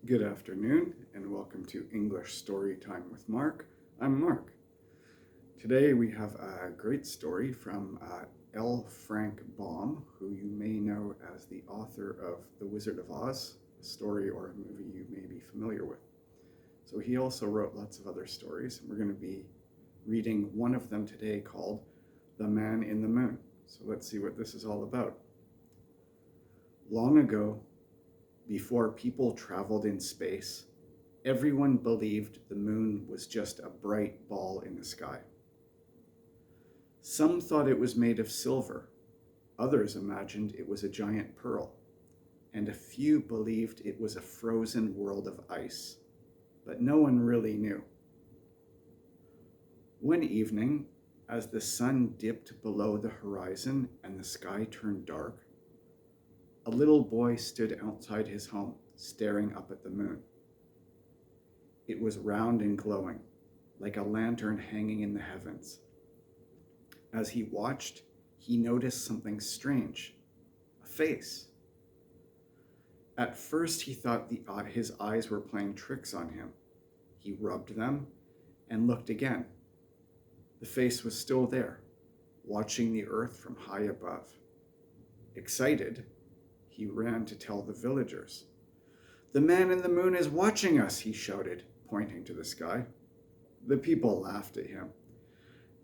Good afternoon, and welcome to English Story Time with Mark. I'm Mark. Today we have a great story from L. Frank Baum, who you may know as the author of The Wizard of Oz, a story or a movie you may be familiar with. So he also wrote lots of other stories, and we're going to be reading one of them today called The Man in the Moon. So let's see what this is all about. Long ago, before people traveled in space, everyone believed the moon was just a bright ball in the sky. Some thought it was made of silver, others imagined it was a giant pearl, and a few believed it was a frozen world of ice, but no one really knew. One evening, as the sun dipped below the horizon and the sky turned dark, a little boy stood outside his home, staring up at the moon. It was round and glowing, like a lantern hanging in the heavens. As he watched, he noticed something strange, a face. At first, he thought his eyes were playing tricks on him. He rubbed them and looked again. The face was still there, watching the earth from high above. Excited, he ran to tell the villagers. "The man in the moon is watching us," he shouted, pointing to the sky. The people laughed at him.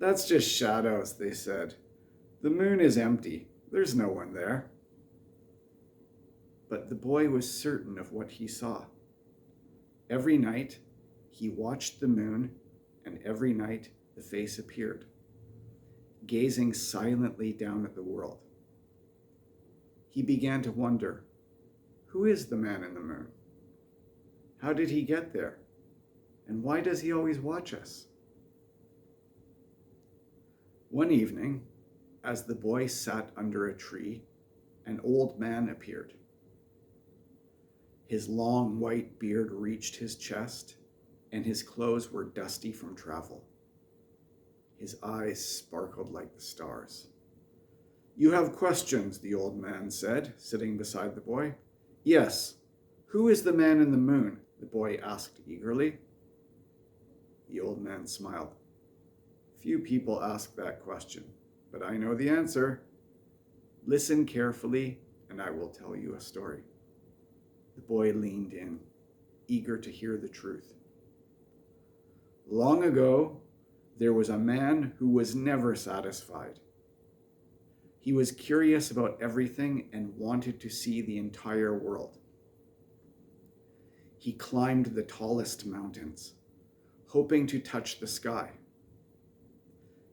"That's just shadows," they said. "The moon is empty. There's no one there." But the boy was certain of what he saw. Every night, he watched the moon, and every night the face appeared, gazing silently down at the world. He began to wonder, who is the man in the moon? How did he get there? And why does he always watch us? One evening, as the boy sat under a tree, an old man appeared. His long white beard reached his chest, and his clothes were dusty from travel. His eyes sparkled like the stars. "You have questions," the old man said, sitting beside the boy. "Yes. Who is the man in the moon?" the boy asked eagerly. The old man smiled. "Few people ask that question, but I know the answer. Listen carefully, and I will tell you a story." The boy leaned in, eager to hear the truth. Long ago, there was a man who was never satisfied. He was curious about everything and wanted to see the entire world. He climbed the tallest mountains, hoping to touch the sky.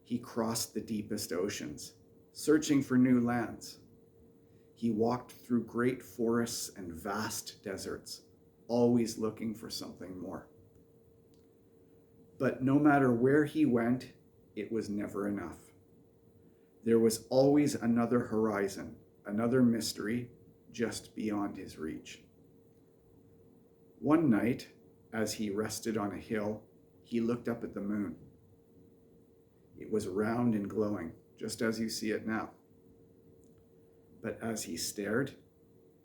He crossed the deepest oceans, searching for new lands. He walked through great forests and vast deserts, always looking for something more. But no matter where he went, it was never enough. There was always another horizon, another mystery just beyond his reach. One night, as he rested on a hill, he looked up at the moon. It was round and glowing, just as you see it now. But as he stared,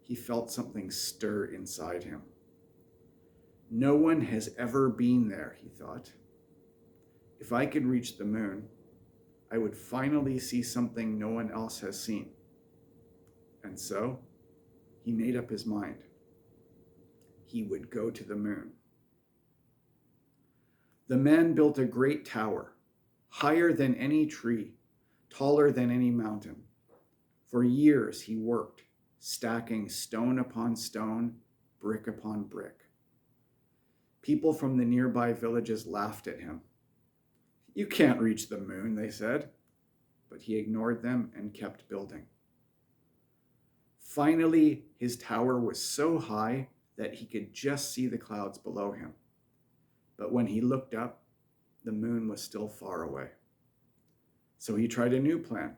he felt something stir inside him. No one has ever been there, he thought. If I could reach the moon, I would finally see something no one else has seen. And so, he made up his mind. He would go to the moon. The man built a great tower, higher than any tree, taller than any mountain. For years he worked, stacking stone upon stone, brick upon brick. People from the nearby villages laughed at him. "You can't reach the moon," they said, but he ignored them and kept building. Finally, his tower was so high that he could just see the clouds below him. But when he looked up, the moon was still far away. So he tried a new plan.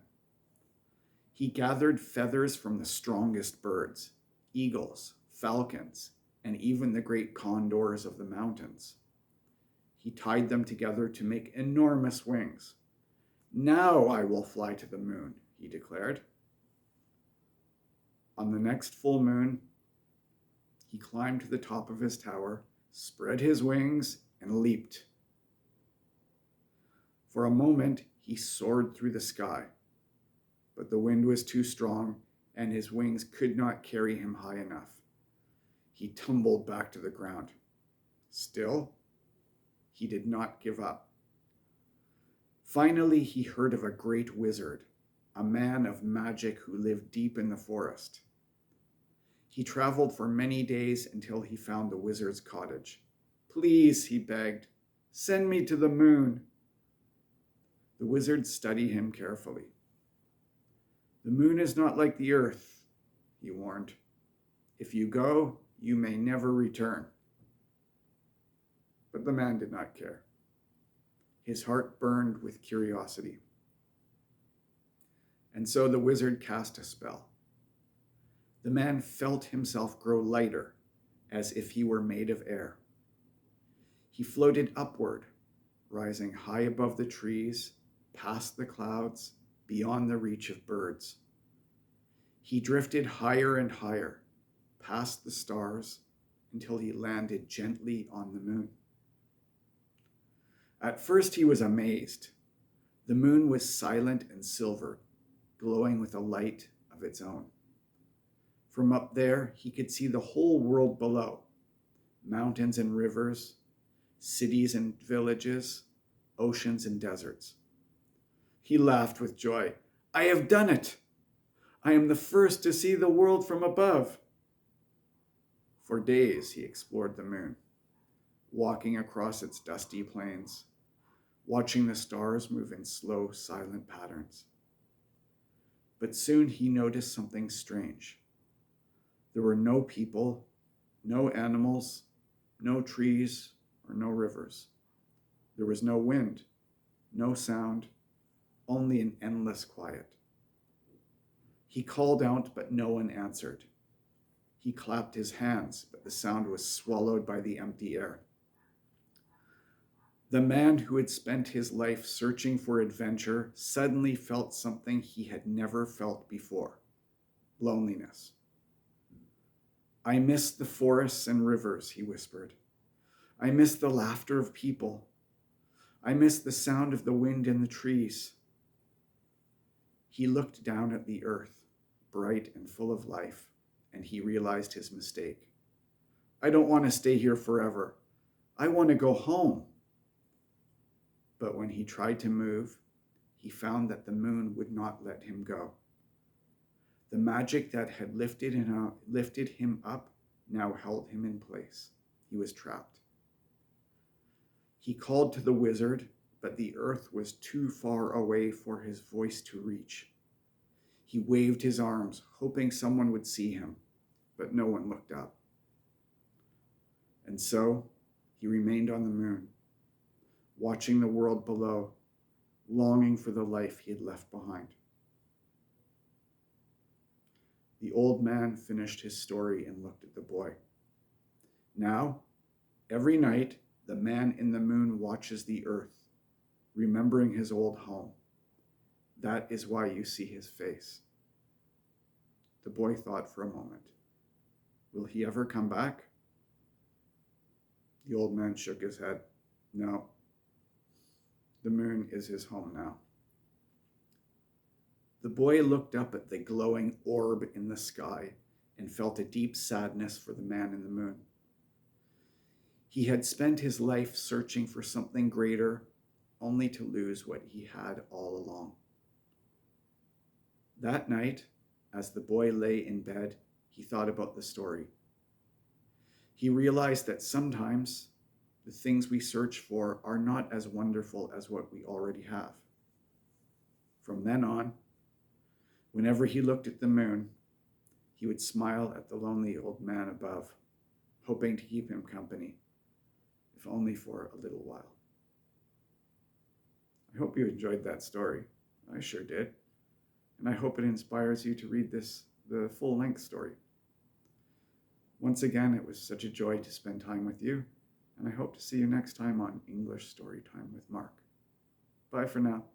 He gathered feathers from the strongest birds, eagles, falcons, and even the great condors of the mountains. He tied them together to make enormous wings. "Now I will fly to the moon," he declared. On the next full moon, He climbed to the top of his tower, spread his wings, and leaped. For a moment, he soared through the sky, but the wind was too strong, and his wings could not carry him high enough. He tumbled back to the ground. Still, he did not give up. Finally, he heard of a great wizard, a man of magic who lived deep in the forest. He traveled for many days until he found the wizard's cottage. "Please," he begged, "send me to the moon." The wizard studied him carefully. "The moon is not like the earth," he warned. "If you go, you may never return." But the man did not care. His heart burned with curiosity. And so the wizard cast a spell. The man felt himself grow lighter, as if he were made of air. He floated upward, rising high above the trees, past the clouds, beyond the reach of birds. He drifted higher and higher, past the stars, until he landed gently on the moon. At first he was amazed. The moon was silent and silver, glowing with a light of its own. From up there, he could see the whole world below, mountains and rivers, cities and villages, oceans and deserts. He laughed with joy. "I have done it! I am the first to see the world from above." For days he explored the moon, walking across its dusty plains, watching the stars move in slow, silent patterns. But soon he noticed something strange. There were no people, no animals, no trees, or no rivers. There was no wind, no sound, only an endless quiet. He called out, but no one answered. He clapped his hands, but the sound was swallowed by the empty air. The man who had spent his life searching for adventure suddenly felt something he had never felt before: loneliness. "I miss the forests and rivers," he whispered. "I miss the laughter of people. I miss the sound of the wind in the trees." He looked down at the earth, bright and full of life, and he realized his mistake. "I don't want to stay here forever. I want to go home." But when he tried to move, he found that the moon would not let him go. The magic that had lifted him up now held him in place. He was trapped. He called to the wizard, but the earth was too far away for his voice to reach. He waved his arms, hoping someone would see him, but no one looked up. And so he remained on the moon, watching the world below, longing for the life he had left behind. The old man finished his story and looked at the boy. Now, every night, the man in the moon watches the earth, remembering his old home. That is why you see his face. The boy thought for a moment. Will he ever come back? The old man shook his head. No. The moon is his home now. The boy looked up at the glowing orb in the sky and felt a deep sadness for the man in the moon. He had spent his life searching for something greater, only to lose what he had all along. That night, as the boy lay in bed, he thought about the story. He realized that sometimes the things we search for are not as wonderful as what we already have. From then on, whenever he looked at the moon, he would smile at the lonely old man above, hoping to keep him company, if only for a little while. I hope you enjoyed that story. I sure did. And I hope it inspires you to read the full-length story. Once again, it was such a joy to spend time with you, and I hope to see you next time on English Story Time with Mark. Bye for now.